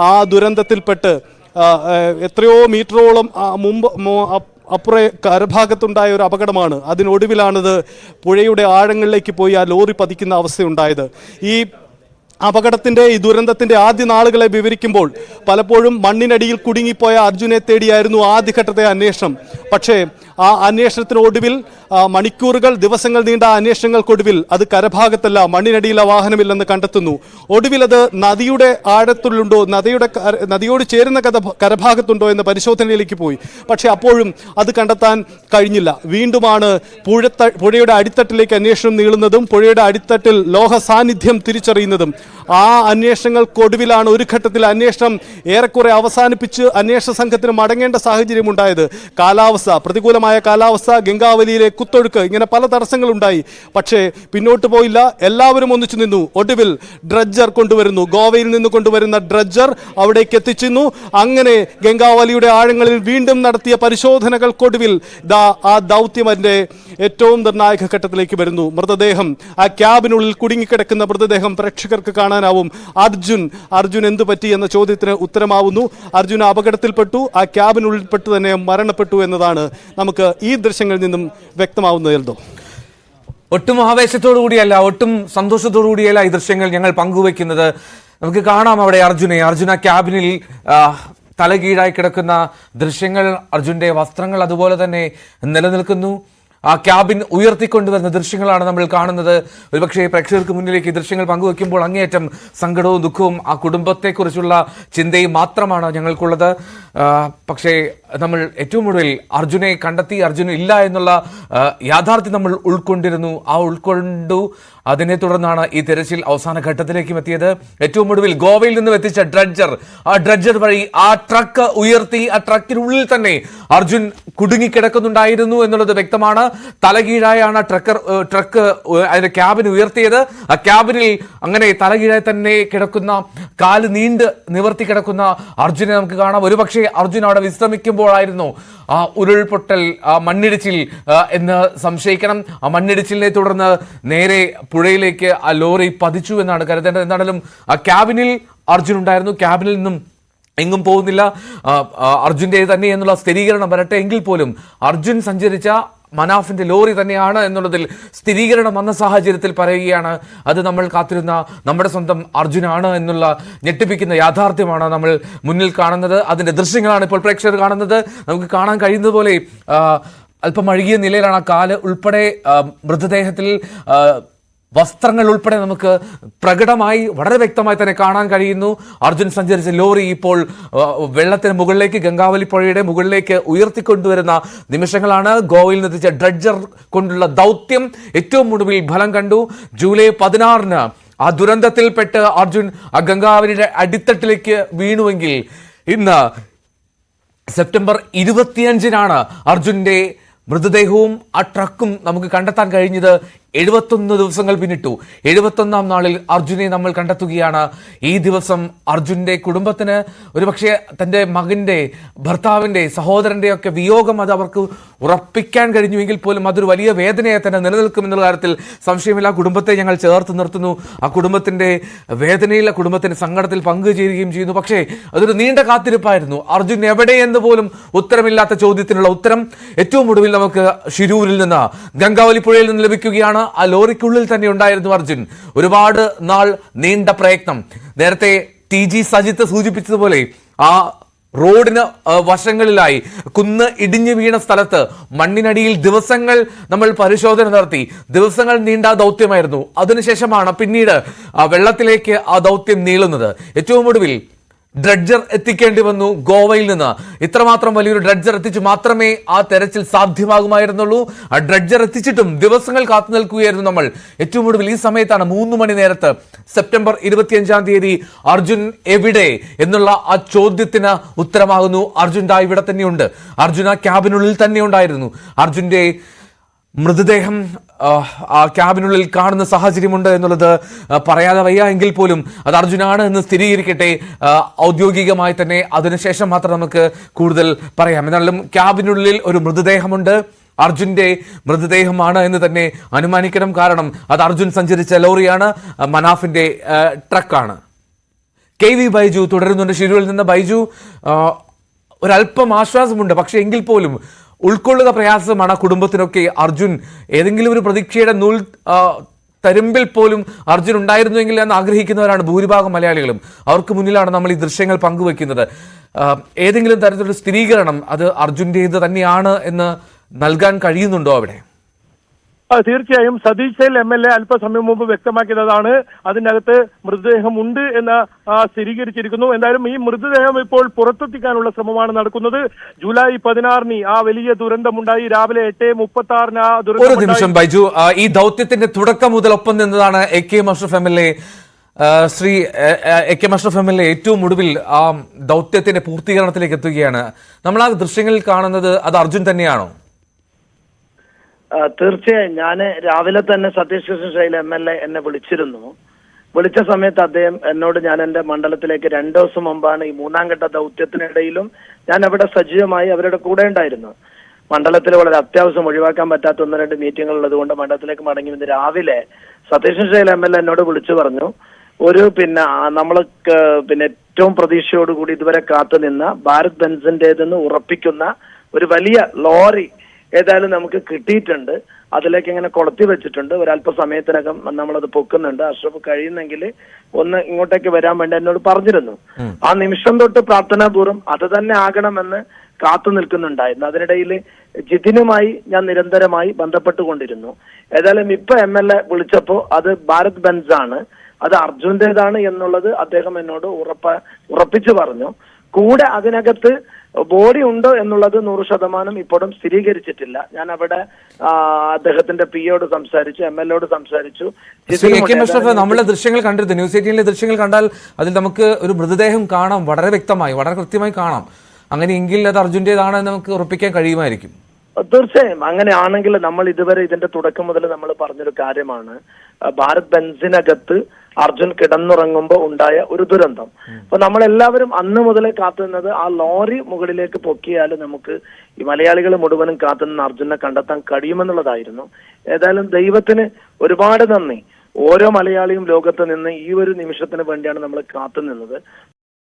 ആ ദുരന്തത്തിൽപ്പെട്ട് എത്രയോ മീറ്ററോളം മുമ്പ് അപ്പുറേ കരഭാഗത്തുണ്ടായ ഒരു അപകടമാണ്. അതിനൊടുവിലാണിത് പുഴയുടെ ആഴങ്ങളിലേക്ക് പോയി ആ ലോറി പതിക്കുന്ന അവസ്ഥയുണ്ടായത്. ഈ അപകടത്തിൻ്റെ ഈ ദുരന്തത്തിൻ്റെ ആദ്യ നാളുകളെ വിവരിക്കുമ്പോൾ പലപ്പോഴും മണ്ണിനടിയിൽ കുടുങ്ങിപ്പോയ അർജുനെ തേടിയായിരുന്നു ആദ്യഘട്ടത്തെ അന്വേഷണം. പക്ഷേ ആ അന്വേഷണത്തിനൊടുവിൽ മണിക്കൂറുകൾ ദിവസങ്ങൾ നീണ്ട അന്വേഷണങ്ങൾക്കൊടുവിൽ അത് കരഭാഗത്തല്ല, മണ്ണിനടിയിലെ വാഹനമില്ലെന്ന് കണ്ടെത്തുന്നു. ഒടുവിൽ അത് നദിയുടെ ആഴത്തിലുണ്ടോ, നദിയോട് ചേരുന്ന കരഭാഗത്തുണ്ടോ എന്ന പരിശോധനയിലേക്ക് പോയി. പക്ഷേ അപ്പോഴും അത് കണ്ടെത്താൻ കഴിഞ്ഞില്ല. വീണ്ടുമാണ് പുഴയുടെ അടിത്തട്ടിലേക്ക് അന്വേഷണം നീളുന്നതും പുഴയുടെ അടിത്തട്ടിൽ ലോഹ സാന്നിധ്യം തിരിച്ചറിയുന്നതും. ആ അന്വേഷണങ്ങൾക്കൊടുവിലാണ് ഒരു ഘട്ടത്തിൽ അന്വേഷണം ഏറെക്കുറെ അവസാനിപ്പിച്ച് അന്വേഷണ സംഘത്തിന് മടങ്ങേണ്ട സാഹചര്യം ഉണ്ടായത്. പ്രതികൂലമായ കാലാവസ്ഥ, ഗംഗാവലിയിലെ കുത്തൊഴുക്ക്, ഇങ്ങനെ പല തടസ്സങ്ങളുണ്ടായി. പക്ഷേ പിന്നോട്ട് പോയില്ല, എല്ലാവരും ഒന്നിച്ചു നിന്നു. ഒടുവിൽ ഡ്രഡ്ജർ കൊണ്ടുവരുന്നു, ഗോവയിൽ നിന്ന് കൊണ്ടുവരുന്ന ഡ്രഡ്ജർ അവിടേക്ക് എത്തിച്ചിരുന്നു. അങ്ങനെ ഗംഗാവലിയുടെ ആഴങ്ങളിൽ വീണ്ടും നടത്തിയ പരിശോധനകൾക്കൊടുവിൽ ആ ദൗത്യമന്റെ ഏറ്റവും നിർണായക ഘട്ടത്തിലേക്ക് വരുന്നു. മൃതദേഹം, ആ ക്യാബിനുള്ളിൽ കുടുങ്ങിക്കിടക്കുന്ന മൃതദേഹം പ്രേക്ഷകർക്ക് കാണാനാവും. അർജുൻ എന്തു പറ്റി എന്ന ചോദ്യത്തിന് ഉത്തരമാവുന്നു. അർജുൻ അപകടത്തിൽപ്പെട്ടു, ആ ക്യാബിനുള്ളിൽപ്പെട്ട് തന്നെ മരണപ്പെട്ടു എന്നതാണ് നമുക്ക് ഈ ദൃശ്യങ്ങളിൽ നിന്നും വ്യക്തമാവുന്നത്. എൽദോ, ഒട്ടും ആവേശത്തോടു കൂടിയല്ല, ഒട്ടും സന്തോഷത്തോടു കൂടിയല്ല ഈ ദൃശ്യങ്ങൾ ഞങ്ങൾ പങ്കുവെക്കുന്നത്. നമുക്ക് കാണാം അവിടെ അർജുന ക്യാബിനിൽ തലകീഴായി കിടക്കുന്ന ദൃശ്യങ്ങൾ. അർജുന്റെ വസ്ത്രങ്ങൾ അതുപോലെ തന്നെ നിലനിൽക്കുന്നു. ആ ക്യാബിൻ ഉയർത്തിക്കൊണ്ടുവരുന്ന ദൃശ്യങ്ങളാണ് നമ്മൾ കാണുന്നത്. ഒരുപക്ഷെ പ്രേക്ഷകർക്ക് മുന്നിലേക്ക് ഈ ദൃശ്യങ്ങൾ പങ്കുവെക്കുമ്പോൾ അങ്ങേയറ്റം സങ്കടവും ദുഃഖവും ആ കുടുംബത്തെക്കുറിച്ചുള്ള ചിന്തയും മാത്രമാണ് ഞങ്ങൾക്കുള്ളത്. പക്ഷേ നമ്മൾ ഏറ്റവും ഒടുവിൽ അർജുനെ കണ്ടെത്തി. അർജുൻ ഇല്ല എന്നുള്ള യാഥാർത്ഥ്യം നമ്മൾ ഉൾക്കൊണ്ടു. അതിനെ തുടർന്നാണ് ഈ തെരച്ചിൽ അവസാന ഘട്ടത്തിലേക്കും എത്തിയത്. ഏറ്റവും ഒടുവിൽ ഗോവയിൽ നിന്നും എത്തിച്ച ആ ഡ്രഡ്ജർ വഴി ആ ട്രക്ക് ഉയർത്തി. ആ ട്രക്കിനുള്ളിൽ തന്നെ അർജുൻ കുടുങ്ങിക്കിടക്കുന്നുണ്ടായിരുന്നു എന്നുള്ളത് വ്യക്തമാണ്. തലകീഴായാണ് ട്രക്ക് അതിന്റെ ക്യാബിൻ ഉയർത്തിയത്. ആ ക്യാബിനിൽ അങ്ങനെ തലകീഴായി തന്നെ കിടക്കുന്ന, കാല് നിവർത്തി കിടക്കുന്ന അർജുനെ നമുക്ക് കാണാം. ഒരുപക്ഷെ അർജുൻ അവിടെ വിശ്രമിക്കുമ്പോഴായിരുന്നു ആ ഉരുൾപൊട്ടൽ, ആ മണ്ണിടിച്ചിൽ എന്ന് സംശയിക്കണം. ആ മണ്ണിടിച്ചിലിനെ തുടർന്ന് നേരെ പുഴയിലേക്ക് ആ ലോറി പതിച്ചു എന്നാണ് കരുതേണ്ടത്. എന്താണെങ്കിലും ആ ക്യാബിനിൽ അർജുൻ ഉണ്ടായിരുന്നു. ക്യാബിനിൽ നിന്നും എങ്ങും പോകുന്നില്ല. അർജുൻ്റെ തന്നെ എന്നുള്ള സ്ഥിരീകരണം വരട്ടെ എങ്കിൽ പോലും അർജുൻ സഞ്ചരിച്ച മനാഫിന്റെ ലോറി തന്നെയാണ് എന്നുള്ളതിൽ സ്ഥിരീകരണം വന്ന സാഹചര്യത്തിൽ പറയുകയാണ്. അത് നമ്മൾ കാത്തിരുന്ന നമ്മുടെ സ്വന്തം അർജുനാണ് എന്നുള്ള ഞെട്ടിപ്പിക്കുന്ന യാഥാർത്ഥ്യമാണ് നമ്മൾ മുന്നിൽ കാണുന്നത്. അതിന്റെ ദൃശ്യങ്ങളാണ് ഇപ്പോൾ പ്രേക്ഷകർ കാണുന്നത്. നമുക്ക് കാണാൻ കഴിയുന്നത് പോലെ അല്പം അഴുകിയ നിലയിലാണ് ആ കാല് ഉൾപ്പെടെ, മൃതദേഹത്തിൽ വസ്ത്രങ്ങൾ ഉൾപ്പെടെ നമുക്ക് പ്രകടമായി വളരെ വ്യക്തമായി തന്നെ കാണാൻ കഴിയുന്നു. അർജുൻ സഞ്ചരിച്ച ലോറി ഇപ്പോൾ വെള്ളത്തിന് മുകളിലേക്ക്, ഗംഗാവലി പുഴയുടെ മുകളിലേക്ക് ഉയർത്തിക്കൊണ്ടുവരുന്ന നിമിഷങ്ങളാണ്. ഗോവയിൽ നിന്നെത്തിച്ച ഡ്രഡ്ജർ കൊണ്ടുള്ള ദൗത്യം ഏറ്റവും ഒടുവിൽ ഫലം കണ്ടു. ജൂലൈ 16 ആ ദുരന്തത്തിൽപ്പെട്ട് അർജുൻ ആ ഗംഗാവലിയുടെ അടിത്തട്ടിലേക്ക് വീണുവെങ്കിൽ ഇന്ന് സെപ്റ്റംബർ 25 അർജുന്റെ മൃതദേഹവും ആ ട്രക്കും നമുക്ക് കണ്ടെത്താൻ കഴിഞ്ഞത്. 71 ദിവസങ്ങൾ പിന്നിട്ടു. 71ാം നാളിൽ അർജുനെ നമ്മൾ കണ്ടെത്തുകയാണ്. ഈ ദിവസം അർജുന്റെ കുടുംബത്തിന് ഒരുപക്ഷെ തൻ്റെ മകന്റെ, ഭർത്താവിന്റെ, സഹോദരന്റെ ഒക്കെ വിയോഗം അത് അവർക്ക് ഉറപ്പിക്കാൻ കഴിഞ്ഞുവെങ്കിൽ പോലും അതൊരു വലിയ വേദനയെ തന്നെ നിലനിൽക്കുമെന്നുള്ള കാര്യത്തിൽ സംശയമില്ല. കുടുംബത്തെ ഞങ്ങൾ ചേർത്ത് നിർത്തുന്നു. ആ കുടുംബത്തിന്റെ വേദനയിൽ, കുടുംബത്തിന്റെ സങ്കടത്തിൽ പങ്കുചേരുകയും ചെയ്യുന്നു. പക്ഷേ അതൊരു നീണ്ട കാത്തിരിപ്പായിരുന്നു. അർജുൻ എവിടെയെന്ന് പോലും ഉത്തരമില്ലാത്ത ചോദ്യത്തിനുള്ള ഉത്തരം ഏറ്റവും ഒടുവിൽ നമുക്ക് ഷിരൂരിൽ നിന്ന്, ഗംഗാവലി പുഴയിൽ നിന്ന് ലഭിക്കുകയാണ്. ആ ലോറിക്കുള്ളിൽ തന്നെ ഉണ്ടായിരുന്നു അർജുൻ. ഒരുപാട് നാൾ നീണ്ട പ്രയത്നം. നേരത്തെ TG സജിത്ത് സൂചിപ്പിച്ചതുപോലെ ആ റോഡിന് വശങ്ങളിലായി കുന്ന് ഇടിഞ്ഞു വീണ സ്ഥലത്ത് മണ്ണിനടിയിൽ ദിവസങ്ങൾ നമ്മൾ പരിശോധന നടത്തി. ദിവസങ്ങൾ നീണ്ട ദൗത്യമായിരുന്നു. അതിനുശേഷമാണ് പിന്നീട് വെള്ളത്തിലേക്ക് ആ ദൗത്യം നീളുന്നത്. ഏറ്റവും ഒടുവിൽ ഡ്രഡ്ജർ എത്തിക്കേണ്ടി വന്നു ഗോവയിൽ നിന്ന്. ഇത്രമാത്രം വലിയൊരു ഡ്രഡ്ജർ എത്തിച്ചു മാത്രമേ ആ തെരച്ചിൽ സാധ്യമാകുമായിരുന്നുള്ളൂ. ആ ഡ്രഡ്ജർ എത്തിച്ചിട്ടും ദിവസങ്ങൾ കാത്തു നിൽക്കുകയായിരുന്നു നമ്മൾ. ഏറ്റവും ഒടുവിൽ ഈ സമയത്താണ് 3 മണി നേരത്ത് സെപ്റ്റംബർ 25 അർജുൻ എവിടെ എന്നുള്ള ആ ചോദ്യത്തിന് ഉത്തരമാകുന്നു. അർജുൻ ഇവിടെ തന്നെയുണ്ട്. അർജുൻ ആ ക്യാബിനുള്ളിൽ തന്നെ ഉണ്ടായിരുന്നു. അർജുന്റെ മൃതദേഹം ആ ക്യാബിനുള്ളിൽ കാണുന്ന സാഹചര്യമുണ്ട് എന്നുള്ളത് പറയാതെ വയ്യ. എങ്കിൽ പോലും അത് അർജുനാണ് എന്ന് സ്ഥിരീകരിക്കട്ടെ ഔദ്യോഗികമായി തന്നെ. അതിനുശേഷം മാത്രം നമുക്ക് കൂടുതൽ പറയാം. എന്നാലും ക്യാബിനുള്ളിൽ ഒരു മൃതദേഹമുണ്ട്. അർജുന്റെ മൃതദേഹമാണ് എന്ന് തന്നെ അനുമാനിക്കണം. കാരണം അത് അർജുൻ സഞ്ചരിച്ച ലോറിയാണ്, മനാഫിന്റെ ട്രക്കാണ്. KV ബൈജു തുടരുന്നുണ്ട് ഷിരൂരിൽ നിന്ന്. ബൈജു, ഒരല്പം ആശ്വാസമുണ്ട്, പക്ഷെ എങ്കിൽ പോലും ഉൾക്കൊള്ളുക പ്രയാസമാണ് കുടുംബത്തിനൊക്കെ. അർജുൻ ഏതെങ്കിലും ഒരു പ്രതീക്ഷയുടെ നൂൽ തരുമ്പിൽ പോലും അർജുൻ ഉണ്ടായിരുന്നുവെങ്കിൽ എന്ന് ആഗ്രഹിക്കുന്നവരാണ് ഭൂരിഭാഗം മലയാളികളും. അവർക്ക് മുന്നിലാണ് നമ്മൾ ഈ ദൃശ്യങ്ങൾ പങ്കുവെക്കുന്നത്. ഏതെങ്കിലും തരത്തിലുള്ള സ്ഥിരീകരണം അത് അർജുൻ്റേത് തന്നെയാണ് എന്ന് നൽകാൻ കഴിയുന്നുണ്ടോ അവിടെ? തീർച്ചയായും സതീഷ് MLA അല്പസമയം മുമ്പ് വ്യക്തമാക്കിയതാണ് അതിനകത്ത് മൃതദേഹം ഉണ്ട് എന്ന് സ്ഥിരീകരിച്ചിരിക്കുന്നു. എന്തായാലും ഈ മൃതദേഹം ഇപ്പോൾ പുറത്തെത്തിക്കാനുള്ള ശ്രമമാണ് നടക്കുന്നത്. ജൂലൈ 16 ആ വലിയ ദുരന്തമുണ്ടായി. രാവിലെ 8:36 ആ ദുരന്തം. ഒരു നിമിഷം ബൈജു, ഈ ദൗത്യത്തിന്റെ തുടക്കം മുതൽ ഒപ്പം നിന്നതാണ് AK Ashraf MLA. Shri AK Ashraf MLA ഏറ്റവും ഒടുവിൽ ആ ദൗത്യത്തിന്റെ പൂർത്തീകരണത്തിലേക്ക് എത്തുകയാണ്. നമ്മൾ ആ ദൃശ്യങ്ങളിൽ കാണുന്നത് അത് അർജുൻ തന്നെയാണോ? തീർച്ചയായും ഞാൻ രാവിലെ തന്നെ സതീഷ് കൃഷ്ണ ശൈല MLA എന്നെ വിളിച്ചിരുന്നു. വിളിച്ച സമയത്ത് അദ്ദേഹം എന്നോട്, ഞാൻ എന്റെ മണ്ഡലത്തിലേക്ക് 2 ദിവസം മുമ്പാണ് ഈ 3ാം ഘട്ട ദൗത്യത്തിനിടയിലും ഞാൻ അവിടെ സജീവമായി അവരുടെ കൂടെ ഉണ്ടായിരുന്നു. മണ്ഡലത്തിൽ വളരെ അത്യാവശ്യം ഒഴിവാക്കാൻ പറ്റാത്ത 1-2 മീറ്റിംഗുകൾ ഉള്ളതുകൊണ്ട് മണ്ഡലത്തിലേക്ക് മടങ്ങി വന്ന് രാവിലെ സതീഷ് ശൈല MLA എന്നോട് വിളിച്ചു പറഞ്ഞു, ഒരു നമ്മൾ ഏറ്റവും പ്രതീക്ഷയോടുകൂടി ഇതുവരെ കാത്തു നിന്ന ഭാരത് ബെൻസിന്റേതെന്ന് ഉറപ്പിക്കുന്ന ഒരു വലിയ ലോറി ഏതായാലും നമുക്ക് കിട്ടിയിട്ടുണ്ട്. അതിലേക്ക് ഇങ്ങനെ കൊളുത്തി വെച്ചിട്ടുണ്ട്. ഒരല്പസമയത്തിനകം നമ്മളത് പൊക്കുന്നുണ്ട്. അഷ്റഫ് കഴിയുന്നെങ്കിൽ ഒന്ന് ഇങ്ങോട്ടേക്ക് വരാൻ വേണ്ടി എന്നോട് പറഞ്ഞിരുന്നു. ആ നിമിഷം തൊട്ട് പ്രാർത്ഥനാപൂർവ്വം അത് തന്നെ ആകണമെന്ന് കാത്തു നിൽക്കുന്നുണ്ടായിരുന്നു. അതിനിടയിൽ ജിതിനുമായി ഞാൻ നിരന്തരമായി ബന്ധപ്പെട്ടുകൊണ്ടിരുന്നു. ഏതായാലും ഇപ്പൊ MLA വിളിച്ചപ്പോ അത് ഭാരത് ബെൻസ് ആണ്, അത് അർജുന്റേതാണ് എന്നുള്ളത് അദ്ദേഹം എന്നോട് ഉറപ്പിച്ചു പറഞ്ഞു. കൂടെ അതിനകത്ത് ബോഡി ഉണ്ടോ എന്നുള്ളത് 100% ഇപ്പോഴും സ്ഥിരീകരിച്ചിട്ടില്ല. ഞാൻ അവിടെ അദ്ദേഹത്തിന്റെ POയോട് സംസാരിച്ചു, MLAയോട് സംസാരിച്ചു. നമ്മളെ ദൃശ്യങ്ങൾ കണ്ടിരുന്നു, ന്യൂസ് 18 ദൃശ്യങ്ങൾ കണ്ടാൽ അതിൽ നമുക്ക് ഒരു മൃതദേഹം കാണാം, വളരെ വ്യക്തമായി, വളരെ കൃത്യമായി കാണാം. അങ്ങനെയെങ്കിൽ അത് അർജുന്റേതാണ് നമുക്ക് ഉറപ്പിക്കാൻ കഴിയുമായിരിക്കും. തീർച്ചയായും അങ്ങനെയാണെങ്കിൽ നമ്മൾ ഇതുവരെ ഇതിന്റെ തുടക്കം മുതൽ നമ്മൾ പറഞ്ഞൊരു കാര്യമാണ്, ഭാരത് ബെൻസിനകത്ത് അർജുൻ കിടന്നുറങ്ങുമ്പോൾ ഉണ്ടായ ഒരു ദുരന്തം. അപ്പൊ നമ്മളെല്ലാവരും അന്ന് മുതലേ കാത്തുനിന്നത് ആ ലോറി മുകളിലേക്ക് പൊക്കിയാൽ നമുക്ക് ഈ മലയാളികൾ മുഴുവനും കാത്തുനിന്ന് അർജുനെ കണ്ടെത്താൻ കഴിയുമെന്നുള്ളതായിരുന്നു. ഏതായാലും ദൈവത്തിന് ഒരുപാട് നന്ദി. ഓരോ മലയാളിയും ലോകത്ത് നിന്ന് ഈ ഒരു നിമിഷത്തിന് വേണ്ടിയാണ് നമ്മൾ കാത്തുനിന്നത്.